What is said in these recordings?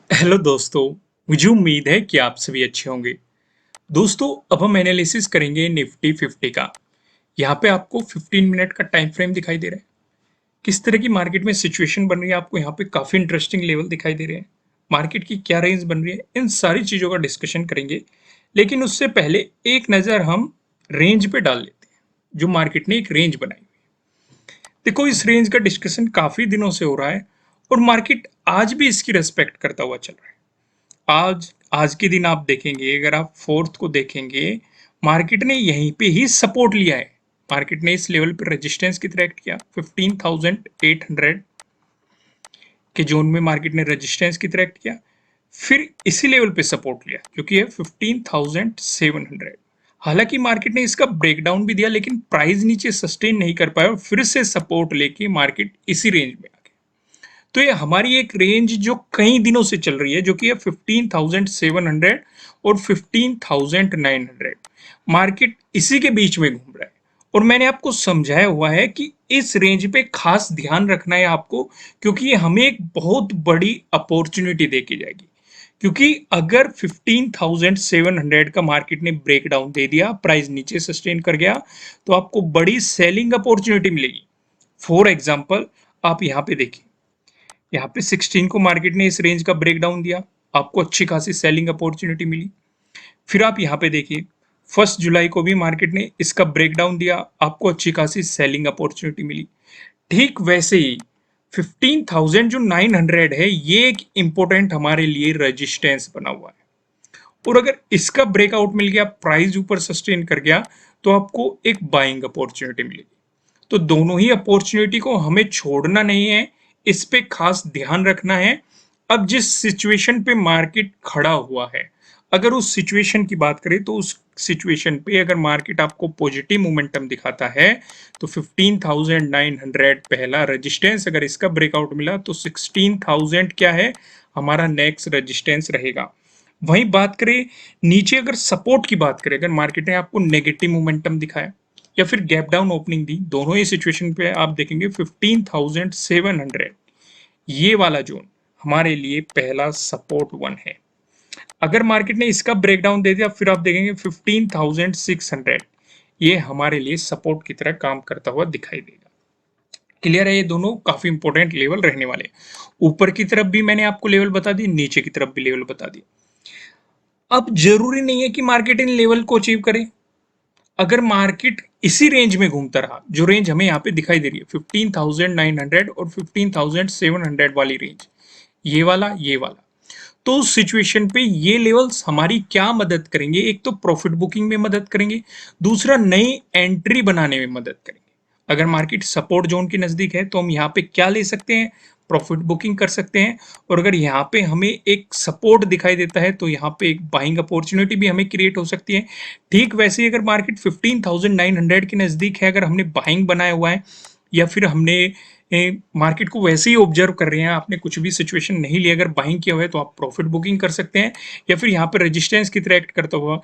Hello दोस्तों। मुझे उम्मीद है कि आप सभी अच्छे होंगे। दोस्तों, अब हम एनालिसिस करेंगे निफ्टी 50 का। यहाँ पे आपको 15 मिनट का टाइम फ्रेम दिखाई दे रहा है। किस तरह की मार्केट में सिचुएशन बन रही है, आपको यहाँ पे काफ़ी इंटरेस्टिंग लेवल दिखाई दे रहे हैं। मार्केट की क्या रेंज बन रही है, इन सारी चीज़ों का डिस्कशन करेंगे। लेकिन उससे पहले एक नज़र हम रेंज पे डाल लेते हैं, जो मार्केट ने एक रेंज बनाई हुई है। देखो, इस रेंज का डिस्कशन काफ़ी दिनों से हो रहा है और मार्केट आज भी इसकी रेस्पेक्ट करता हुआ चल रहा है। आज आज के दिन आप देखेंगे, अगर आप फोर्थ को देखेंगे, मार्केट ने यहीं पे ही सपोर्ट लिया है। मार्केट ने इस लेवल पे रेजिस्टेंस की तरह एक्ट किया। 15,800 के जोन में मार्केट ने रेजिस्टेंस की तरह एक्ट किया, फिर इसी लेवल पे सपोर्ट लिया जो कि है 15,700। हालांकि मार्केट ने इसका ब्रेकडाउन भी दिया, लेकिन प्राइस नीचे सस्टेन नहीं कर पाया और फिर से सपोर्ट लेके मार्केट इसी रेंज में आ गया। तो ये हमारी एक रेंज जो कई दिनों से चल रही है, जो कि है 15,700 और 15,900। मार्केट इसी के बीच में घूम रहा है और मैंने आपको समझाया हुआ है कि इस रेंज पे खास ध्यान रखना है आपको, क्योंकि ये हमें एक बहुत बड़ी अपॉर्चुनिटी दे के जाएगी। क्योंकि अगर 15,700 का मार्केट ने ब्रेकडाउन दे दिया, प्राइस नीचे सस्टेन कर गया, तो आपको बड़ी सेलिंग अपॉर्चुनिटी मिलेगी। फॉर एग्जाम्पल, आप यहाँ पे देखिए, यहाँ पे 16 को मार्केट ने इस रेंज का ब्रेकडाउन दिया, आपको अच्छी खासी सेलिंग अपॉर्चुनिटी मिली। फिर आप यहाँ पे देखिए, 1 जुलाई को भी मार्केट ने इसका ब्रेकडाउन दिया, आपको अच्छी खासी सेलिंग अपॉर्चुनिटी मिली। ठीक वैसे ही 15,000 जो 900 है, ये एक इंपॉर्टेंट हमारे लिए रेजिस्टेंस बना हुआ है और अगर इसका ब्रेकआउट मिल गया, प्राइस ऊपर सस्टेन कर गया, तो आपको एक बाइंग अपॉर्चुनिटी मिलेगी। तो दोनों ही अपॉर्चुनिटी को हमें छोड़ना नहीं है, इस पे खास ध्यान रखना है। अब जिस सिचुएशन पे मार्केट खड़ा हुआ है, अगर उस सिचुएशन की बात करें, तो उस सिचुएशन पे अगर मार्केट आपको पॉजिटिव मोमेंटम दिखाता है, तो 15,900 पहला रेजिस्टेंस, अगर इसका ब्रेकआउट मिला तो 16,000 क्या है, हमारा नेक्स्ट रेजिस्टेंस रहेगा। वहीं बात करें नीचे, अगर सपोर्ट की बात करें, अगर मार्केट ने आपको नेगेटिव मोमेंटम दिखाया या फिर गैप डाउन ओपनिंग दी, दोनों ही सिचुएशन पे आप देखेंगे 15,700 ये वाला जोन हमारे लिए पहला सपोर्ट वन है। अगर मार्केट ने इसका ब्रेकडाउन दे दिया, फिर आप देखेंगे 15,600, ये हमारे लिए सपोर्ट की तरह काम करता हुआ दिखाई देगा। क्लियर है? ये दोनों काफी इंपॉर्टेंट लेवल रहने वाले हैं। ऊपर की तरफ भी मैंने आपको लेवल बता दी, नीचे की तरफ भी लेवल बता दी। अब जरूरी नहीं है कि मार्केट इन लेवल को अचीव करे। अगर मार्केट इसी रेंज में घूमता रहा, जो रेंज हमें यहाँ पे दिखाई दे रही है 15,900 और 15,700 वाली रेंज, ये वाला, तो उस सिचुएशन पे ये लेवल्स हमारी क्या मदद करेंगे? एक तो प्रॉफिट बुकिंग में मदद करेंगे, दूसरा नई एंट्री बनाने में मदद करेंगे। अगर मार्केट सपोर्ट जोन के नजदीक है, तो हम यहाँ पे क्या ले सकते हैं? प्रॉफिट बुकिंग कर सकते हैं। और अगर यहाँ पे हमें एक सपोर्ट दिखाई देता है, तो यहाँ पे एक बाइंग अपॉर्चुनिटी भी हमें क्रिएट हो सकती है। ठीक वैसे ही अगर मार्केट 15,900 के नजदीक है, अगर हमने बाइंग बनाया हुआ है या फिर हमने मार्केट को वैसे ही ऑब्जर्व कर रहे हैं, आपने कुछ भी सिचुएशन नहीं ली, अगर बाइंग किया हुआ है, तो आप प्रॉफिट बुकिंग कर सकते हैं। या फिर यहाँ पे रेजिस्टेंस की तरह एक्ट करता हुआ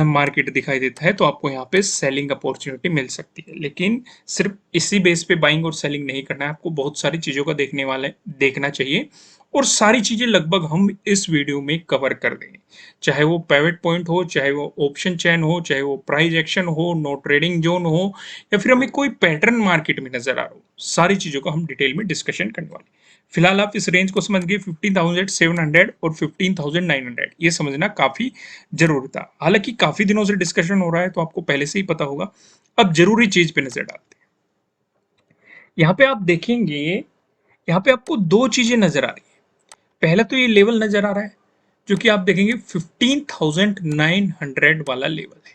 मार्केट दिखाई देता है, तो आपको यहाँ पे सेलिंग अपॉर्चुनिटी मिल सकती है। लेकिन सिर्फ इसी बेस पे बाइंग और सेलिंग नहीं करना है, आपको बहुत सारी चीज़ों का देखना चाहिए और सारी चीज़ें लगभग हम इस वीडियो में कवर कर देंगे। चाहे वो पिवट पॉइंट हो, चाहे वो ऑप्शन चेन हो, चाहे वो प्राइस एक्शन हो, नो ट्रेडिंग जोन हो, या फिर हमें कोई पैटर्न मार्केट में नजर आ रहा हो, सारी चीज़ों को हम डिटेल में डिस्कशन करने वाले हैं। फिलहाल आप इस रेंज को समझ गए, 15,700 और 15,900, ये समझना काफ़ी जरूरी था। हालांकि काफ़ी दिनों से डिस्कशन हो रहा है, तो आपको पहले से ही पता होगा। अब जरूरी चीज़ पे नजर डालते हैं। यहाँ पे आप देखेंगे, यहाँ पे आपको दो चीज़ें नजर आ रही है। पहला तो ये लेवल नजर आ रहा है, जो कि आप देखेंगे 15,900 वाला लेवल है।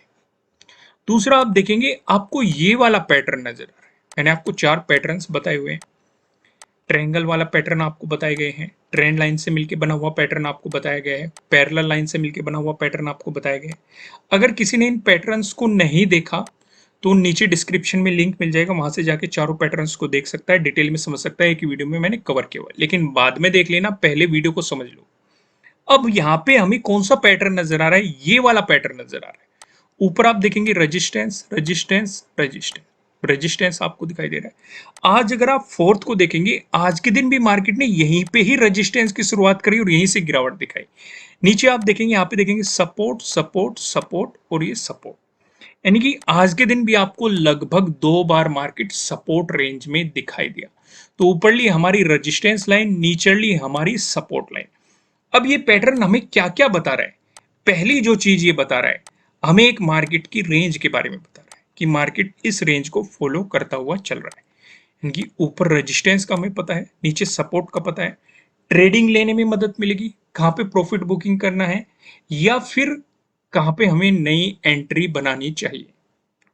दूसरा आप देखेंगे, आपको ये वाला पैटर्न नजर आ रहा है। मैंने आपको चार पैटर्न्स बताए हुए हैं। ट्रायंगल वाला पैटर्न आपको बताए गए हैं, ट्रेंड लाइन से मिलकर बना हुआ पैटर्न आपको बताया गया है, पैरेलल लाइन से मिलकर बना हुआ पैटर्न आपको बताया गया है। अगर किसी ने इन पैटर्न्स को नहीं देखा, तो नीचे डिस्क्रिप्शन में लिंक मिल जाएगा, वहां से जाके चारों पैटर्न्स को देख सकता है, डिटेल में समझ सकता है। एक वीडियो में मैंने कवर किया हुआ है, लेकिन बाद में देख लेना, पहले वीडियो को समझ लो। अब यहाँ पे हमें कौन सा पैटर्न नजर आ रहा है? ये वाला पैटर्न नजर आ रहा है। ऊपर आप देखेंगे रेजिस्टेंस, रेजिस्टेंस, रेजिस्टेंस, रेजिस्टेंस आपको दिखाई दे रहा है। आज अगर आप फोर्थ को देखेंगे, आज के दिन भी मार्केट ने यहीं पे ही रेजिस्टेंस की शुरुआत करी और यहीं से गिरावट दिखाई। नीचे आप देखेंगे, यहाँ पे देखेंगे सपोर्ट सपोर्ट सपोर्ट और ये सपोर्ट, यानी कि आज के दिन भी आपको लगभग 2 बार मार्केट सपोर्ट रेंज में दिखाई दिया। तो ऊपरली हमारी रेजिस्टेंस लाइन, नीचरली हमारी सपोर्ट लाइन। अब ये पैटर्न हमें क्या क्या बता रहा है? पहली जो चीज ये बता रहा है, हमें एक मार्केट की रेंज के बारे में बता रहा है कि मार्केट इस रेंज को फॉलो करता हुआ चल रहा है। इनकी ऊपर रेजिस्टेंस का हमें पता है, नीचे सपोर्ट का पता है। ट्रेडिंग लेने में मदद मिलेगी, कहाँ पे प्रॉफिट बुकिंग करना है या फिर कहाँ पे हमें नई एंट्री बनानी चाहिए,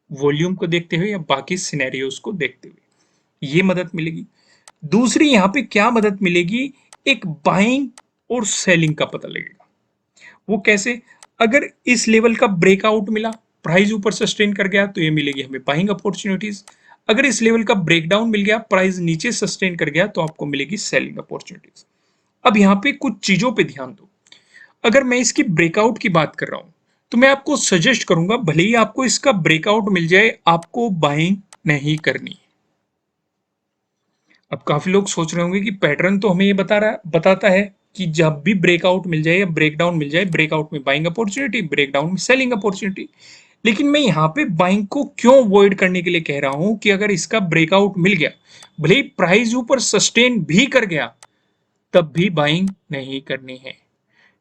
वॉल्यूम को देखते हुए या बाकी सिनेरियोज को देखते हुए ये मदद मिलेगी। दूसरी यहाँ पे क्या मदद मिलेगी, एक बाइंग और सेलिंग का पता लगेगा। वो कैसे? अगर इस लेवल का ब्रेकआउट मिला, प्राइस ऊपर सस्टेन कर गया, तो ये मिलेगी हमें बाइंग अपॉर्चुनिटीज। अगर इस लेवल का ब्रेकडाउन मिल गया, प्राइस नीचे सस्टेन कर गया, तो आपको मिलेगी सेलिंग अपॉर्चुनिटीज। अब यहाँ पे कुछ चीजों पे ध्यान दो। अगर मैं इसकी ब्रेकआउट की बात कर रहा हूं, तो मैं आपको सजेस्ट करूंगा, भले ही आपको इसका ब्रेकआउट मिल जाए, आपको बाइंग नहीं करनी। अब काफी लोग सोच रहे होंगे कि पैटर्न तो हमें ये बताता है कि जब भी ब्रेकआउट मिल जाए या ब्रेकडाउन मिल जाए, ब्रेकआउट में बाइंग अपॉर्चुनिटी, ब्रेकडाउन में सेलिंग अपॉर्चुनिटी। लेकिन मैं यहाँ पे बाइंग को क्यों अवॉइड करने के लिए कह रहा हूं कि अगर इसका ब्रेकआउट मिल गया, भले ही प्राइस ऊपर सस्टेन भी कर गया, तब भी बाइंग नहीं करनी है,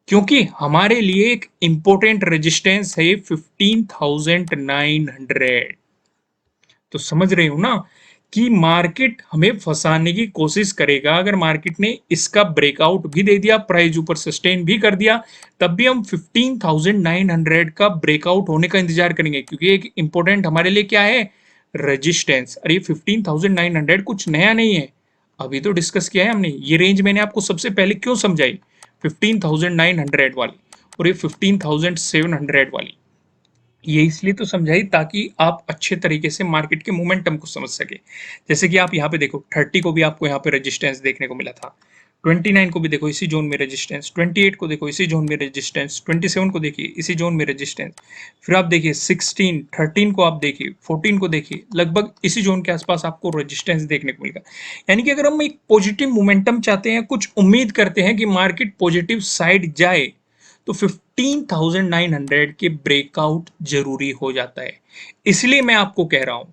क्योंकि हमारे लिए एक इंपॉर्टेंट रेजिस्टेंस है 15,900। तो समझ रहे हो ना कि मार्केट हमें फंसाने की कोशिश करेगा। अगर मार्केट ने इसका ब्रेकआउट भी दे दिया, प्राइस ऊपर सस्टेन भी कर दिया, तब भी हम 15,900 का ब्रेकआउट होने का इंतजार करेंगे, क्योंकि एक इंपॉर्टेंट हमारे लिए क्या है, रेजिस्टेंस। अरे 15,900 कुछ नया नहीं है, अभी तो डिस्कस किया है हमने। ये रेंज मैंने आपको सबसे पहले क्यों समझाई, 15,900 वाली और ये 15,700 वाली, ये इसलिए तो समझाई ताकि आप अच्छे तरीके से मार्केट के मोमेंटम को समझ सके। जैसे कि आप यहाँ पे देखो, 30 को भी आपको यहाँ पे रेजिस्टेंस देखने को मिला था, 29 को भी देखो इसी जोन में रेजिस्टेंस, 28 को देखो इसी जोन में रेजिस्टेंस, 27 को देखिए इसी जोन में रेजिस्टेंस, फिर आप देखिए 16, 13 को आप देखिए, 14 को देखिए, लगभग इसी जोन के आसपास आपको रेजिस्टेंस देखने को मिलेगा। यानी कि अगर हम एक पॉजिटिव मोमेंटम चाहते हैं, कुछ उम्मीद करते हैं कि मार्केट पॉजिटिव साइड जाए, तो 15,900 के ब्रेकआउट जरूरी हो जाता है। इसलिए मैं आपको कह रहा हूं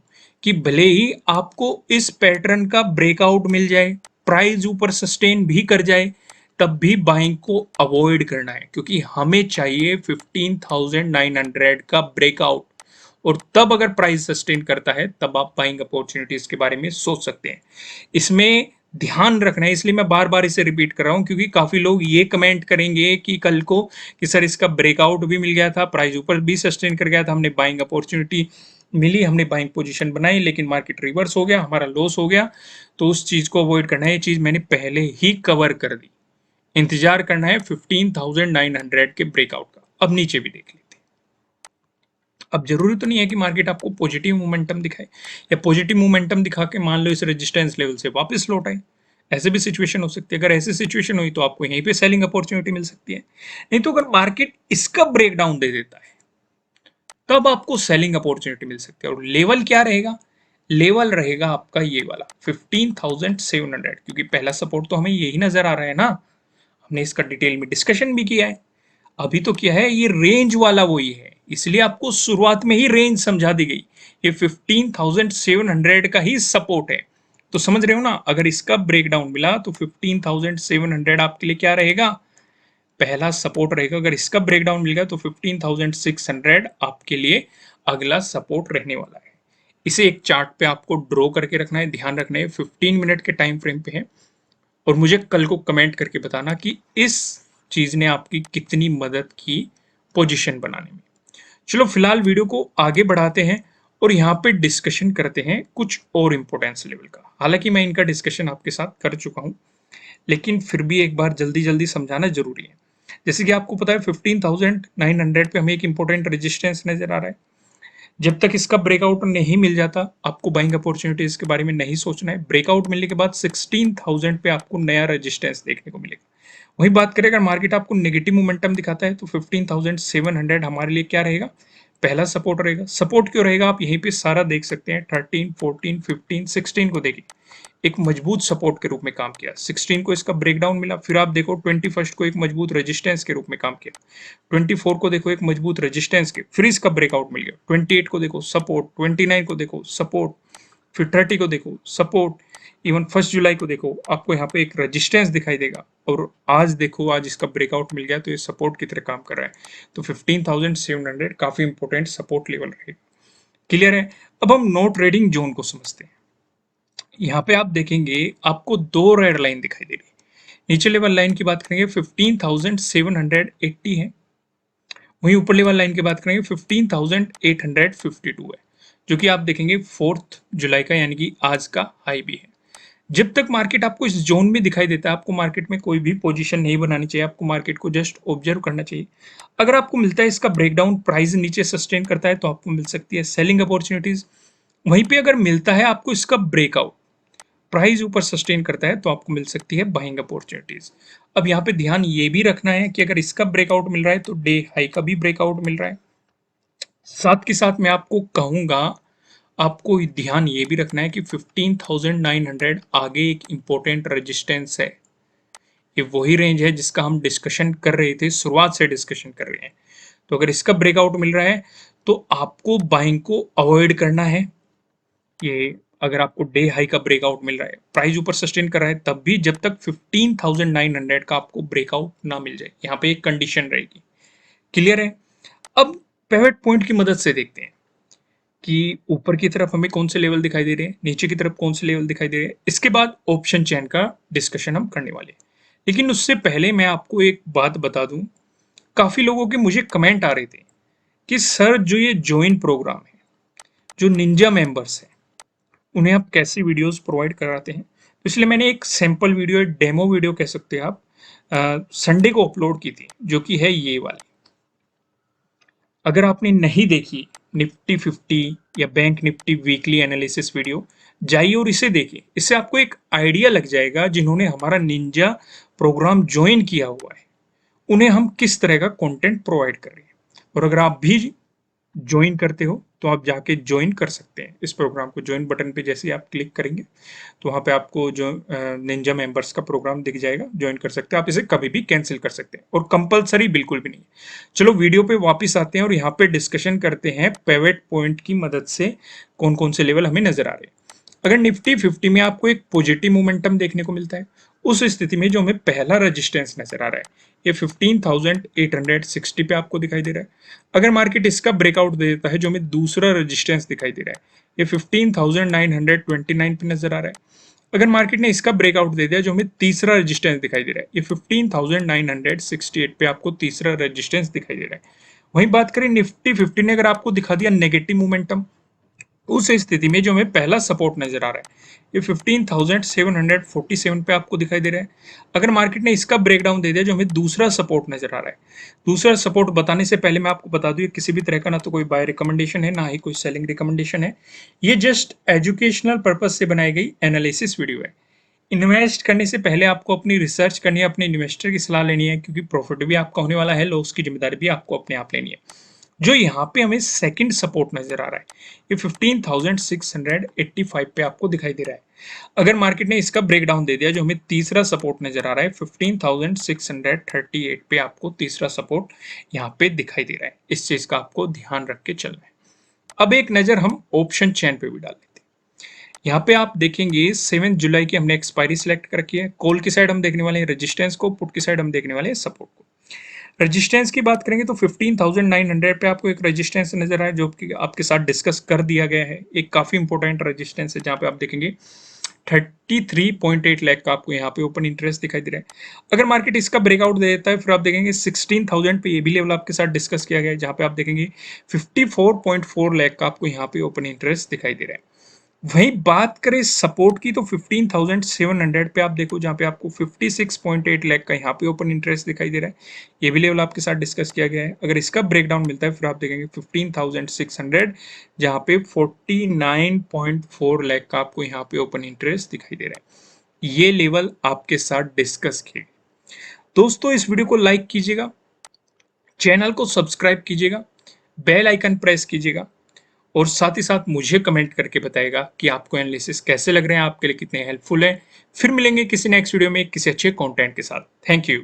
कि भले ही आपको इस पैटर्न का ब्रेकआउट मिल जाए, प्राइस ऊपर सस्टेन भी कर जाए, तब भी बाइंग को अवॉइड करना है, क्योंकि हमें चाहिए 15,900 का ब्रेकआउट। और तब अगर प्राइस सस्टेन करता है, तब आप बाइंग अपॉर्चुनिटीज के बारे में सोच सकते हैं। इसमें ध्यान रखना है, इसलिए मैं बार बार इसे रिपीट कर रहा हूं, क्योंकि काफी लोग ये कमेंट करेंगे कि कल को कि सर इसका ब्रेकआउट भी मिल गया था, प्राइस ऊपर भी सस्टेन कर गया था, हमने बाइंग अपॉर्चुनिटी मिली, हमने बाइंग पोजीशन बनाई, लेकिन मार्केट रिवर्स हो गया, हमारा लॉस हो गया। तो उस चीज को अवॉइड करना है, ये चीज मैंने पहले ही कवर कर दी। इंतजार करना है 15,900 के ब्रेकआउट का। अब नीचे भी देख लेते हैं। अब जरूरी तो नहीं है कि मार्केट आपको पॉजिटिव मोमेंटम दिखाए, या पॉजिटिव मोमेंटम दिखा के मान लो इस रेजिस्टेंस लेवल से वापस लौट आए। ऐसे भी सिचुएशन हो सकती है। अगर ऐसी सिचुएशन हुई तो आपको यहीं पे सेलिंग अपॉर्चुनिटी मिल सकती है। नहीं तो अगर मार्केट इसका ब्रेकडाउन दे देता है, तब आपको सेलिंग अपॉर्चुनिटी मिल सकती है। और लेवल क्या रहेगा, लेवल रहेगा आपका ये वाला 15,700, क्योंकि पहला सपोर्ट तो हमें यही नजर आ रहा है ना, हमने इसका डिटेल में डिस्कशन भी किया है। अभी तो क्या है, ये रेंज वाला वही है, इसलिए आपको शुरुआत में ही रेंज समझा दी गई। ये 15,700 का ही सपोर्ट है। तो समझ रहे हो ना, अगर इसका ब्रेकडाउन मिला तो 15,700 आपके लिए क्या रहेगा, पहला सपोर्ट रहेगा। अगर इसका ब्रेकडाउन मिल गया तो 15,600 आपके लिए अगला सपोर्ट रहने वाला है। इसे एक चार्ट पे आपको ड्रॉ करके रखना है, ध्यान रखना है 15 मिनट के टाइम फ्रेम पे है। और मुझे कल को कमेंट करके बताना कि इस चीज ने आपकी कितनी मदद की पोजीशन बनाने में। चलो फिलहाल वीडियो को आगे बढ़ाते हैं और यहाँ पे डिस्कशन करते हैं कुछ और इंपॉर्टेंस लेवल का। हालांकि मैं इनका डिस्कशन आपके साथ कर चुका हूँ, लेकिन फिर भी एक बार जल्दी जल्दी समझाना जरूरी है। जैसे कि आपको पता है 15,900 पे हमें एक इंपॉर्टेंट रेजिस्टेंस नजर आ रहा है। जब तक इसका ब्रेकआउट नहीं मिल जाता, आपको बाइंग अपॉर्चुनिटीज के बारे में नहीं सोचना है। ब्रेकआउट मिलने के बाद 16,000 पे आपको नया रेजिस्टेंस देखने को मिलेगा। वही बात करें, अगर मार्केट आपको नेगेटिव मोमेंटम दिखाता है तो 15,700 हमारे लिए क्या रहेगा, पहला सपोर्ट रहेगा। सपोर्ट क्यों रहेगा, आप यहीं पे सारा देख सकते हैं। 13, 14, 15, 16 को देखिए, एक मजबूत सपोर्ट के रूप में काम किया। 16 को इसका ब्रेकडाउन मिला, फिर आप देखो 21 को एक मजबूत रेजिस्टेंस के रूप में काम किया। 24 को देखो एक मजबूत रेजिस्टेंस के, फिर इसका ब्रेकआउट मिल गया। 28 को देखो सपोर्ट, 29 को देखो सपोर्ट, फिर 30 को देखो सपोर्ट, इवन 1 जुलाई को देखो आपको यहाँ पे एक रेजिस्टेंस दिखाई देगा। और आज देखो, आज इसका ब्रेकआउट मिल गया तो ये सपोर्ट की तरह काम कर रहा है। तो 15,700 काफी इंपॉर्टेंट सपोर्ट लेवल रहेगा। क्लियर है। अब हम नो ट्रेडिंग जोन को समझते हैं। यहाँ पे आप देखेंगे आपको दो रेड लाइन दिखाई दे रही है। नीचे लेवल लाइन की बात करेंगे 15,780 है, वहीं ऊपर लेवल लाइन की बात करेंगे 15,852 है, जो कि आप देखेंगे 4 जुलाई का, यानी कि आज का हाई भी है। जब तक मार्केट आपको इस जोन में दिखाई देता है, आपको मार्केट में कोई भी पोजीशन नहीं बनानी चाहिए, आपको मार्केट को जस्ट ऑब्जर्व करना चाहिए। अगर आपको मिलता है इसका ब्रेकडाउन, प्राइस नीचे सस्टेन करता है, तो आपको मिल सकती है सेलिंग अपॉर्चुनिटीज। वहीं पे अगर मिलता है आपको इसका ब्रेकआउट, प्राइस ऊपर सस्टेन करता है, तो आपको मिल सकती है बाइंग अपॉर्चुनिटीज। अब यहाँ पे ध्यान ये भी रखना है कि अगर इसका ब्रेकआउट मिल रहा है तो डे हाई का भी ब्रेकआउट मिल रहा है। साथ के साथ मैं आपको कहूंगा, आपको ध्यान ये भी रखना है कि 15,900 आगे एक इंपॉर्टेंट रेजिस्टेंस है। ये वही रेंज है जिसका हम डिस्कशन कर रहे थे, शुरुआत से डिस्कशन कर रहे हैं। तो अगर इसका ब्रेकआउट मिल रहा है तो आपको बाइंग को अवॉइड करना है। ये अगर आपको डे हाई का ब्रेकआउट मिल रहा है, प्राइस ऊपर सस्टेन कर रहा है, तब भी जब तक 15,900 का आपको ब्रेकआउट ना मिल जाए, यहाँ पे एक कंडीशन रहेगी। क्लियर है। अब पिवट पॉइंट की मदद से देखते हैं कि ऊपर की तरफ हमें कौन से लेवल दिखाई दे रहे हैं, नीचे की तरफ कौन से लेवल दिखाई दे रहे हैं। इसके बाद ऑप्शन चेन का डिस्कशन हम करने वाले हैं। लेकिन उससे पहले मैं आपको एक बात बता दूं, काफी लोगों के मुझे कमेंट आ रहे थे कि सर जो ये ज्वाइन प्रोग्राम है, जो निंजा मेंबर्स हैं, उन्हें आप कैसी वीडियोस प्रोवाइड कराते हैं। तो इसलिए मैंने एक सैंपल वीडियो, डेमो वीडियो कह सकते हैं आप, संडे को अपलोड की थी, जो कि है ये वाली। अगर आपने नहीं देखी निफ्टी 50 या bank Nifty weekly analysis video, जाइए और इसे देखिए। इससे आपको एक आइडिया लग जाएगा जिन्होंने हमारा निंजा प्रोग्राम ज्वाइन किया हुआ है, उन्हें हम किस तरह का कंटेंट प्रोवाइड कर रहे हैं। और अगर आप भी ज्वाइन करते हो तो आप जाके ज्वाइन कर सकते हैं इस प्रोग्राम को। ज्वाइन बटन पे जैसे ही आप क्लिक करेंगे तो वहाँ पे आपको जो निंजा मेंबर्स का प्रोग्राम दिख जाएगा, ज्वाइन कर सकते हैं। आप इसे कभी भी कैंसिल कर सकते हैं और कंपलसरी बिल्कुल भी नहीं है। चलो वीडियो पे वापस आते हैं और यहाँ पे डिस्कशन करते हैं पिवट पॉइंट की मदद से कौन कौन से लेवल हमें नजर आ रहे हैं। अगर निफ्टी 50 में आपको एक पॉजिटिव मोमेंटम देखने को मिलता है, उस स्थिति में जो हमें पहला रेजिस्टेंस नजर आ रहा है ये 15,860 पे आपको दिखाई दे रहा है। अगर मार्केट इसका ब्रेकआउट दे देता है, जो हमें दूसरा रेजिस्टेंस दिखाई दे रहा है, ये 15,929 पे नजर आ रहा है। अगर मार्केट ने इसका ब्रेकआउट दे दिया, जो हमें तीसरा रेजिस्टेंस दिखाई दे रहा है, ये 15,968 पे आपको तीसरा रेजिस्टेंस दिखाई दे रहा है। वहीं बात करें निफ्टी 50 ने अगर आपको दिखा दिया नेगेटिव मोमेंटम, उस स्थिति में जो हमें पहला सपोर्ट नजर आ रहा है ये 15,747 पे आपको दिखाई दे रहा है। अगर मार्केट ने इसका ब्रेकडाउन दे दिया, जो हमें दूसरा सपोर्ट नजर आ रहा है। दूसरा सपोर्ट बताने से पहले मैं आपको बता दूं, ये किसी भी तरह का ना तो कोई बाय रिकमेंडेशन है, ना ही कोई सेलिंग रिकमेंडेशन है। ये जस्ट एजुकेशनल पर्पज से बनाई गई एनालिसिस वीडियो है। इन्वेस्ट करने से पहले आपको अपनी रिसर्च करनी है, अपने इन्वेस्टर की सलाह लेनी है, क्योंकि प्रॉफिट भी आपका होने वाला है, लॉस की जिम्मेदारी भी आपको अपने आप लेनी है। जो यहाँ पे हमें सेकंड सपोर्ट नजर आ रहा है ये 15,685 पे आपको दिखाई दे रहा है। अगर मार्केट ने इसका ब्रेकडाउन दे दिया, जो हमें तीसरा सपोर्ट नजर आ रहा है 15,638 पे आपको तीसरा सपोर्ट यहाँ पे दिखाई दे रहा है। इस चीज का आपको ध्यान रख के चलना है। अब एक नजर हम ऑप्शन चेन पे भी डाल लेते हैं। यहाँ पे आप देखेंगे 7 जुलाई की हमने एक्सपायरी सिलेक्ट कर रखी है। कॉल की साइड हम देखने वाले हैं रेजिस्टेंस को, पुट की साइड हम देखने वाले हैं सपोर्ट को। रेजिस्टेंस की बात करेंगे तो 15,900 पे आपको एक रेजिस्टेंस नजर आए, जो कि आपके साथ डिस्कस कर दिया गया है। एक काफी इंपॉर्टेंट रेजिस्टेंस है, जहां पे आप देखेंगे 33.8 लाख का आपको यहाँ पे ओपन इंटरेस्ट दिखाई दे रहा है। अगर मार्केट इसका ब्रेकआउट दे देता है, फिर आप देखेंगे 16,000 पे ये भी लेवल आपके साथ डिस्कस किया गया है, जहां पे आप देखेंगे 54.4 लाख का आपको यहाँ पे ओपन इंटरेस्ट दिखाई दे रहा है। वहीं बात करें सपोर्ट की तो 15,700 पे आप देखो, जहां पे आपको 56.8 लाख का यहाँ पे ओपन इंटरेस्ट दिखाई दे रहा है। ये भी लेवल आपके साथ डिस्कस किया गया है। अगर इसका ब्रेकडाउन मिलता है, फिर आप देखेंगे 15,600, जहां पे 49.4 लाख का आपको यहाँ पे ओपन इंटरेस्ट दिखाई दे रहा है। ये लेवल आपके साथ डिस्कस किए। दोस्तों इस वीडियो को लाइक कीजिएगा, चैनल को सब्सक्राइब कीजिएगा, बेल आइकन प्रेस कीजिएगा और साथ ही साथ मुझे कमेंट करके बताइएगा कि आपको एनालिसिस कैसे लग रहे हैं, आपके लिए कितने हेल्पफुल हैं। फिर मिलेंगे किसी नेक्स्ट वीडियो में किसी अच्छे कंटेंट के साथ। Thank you.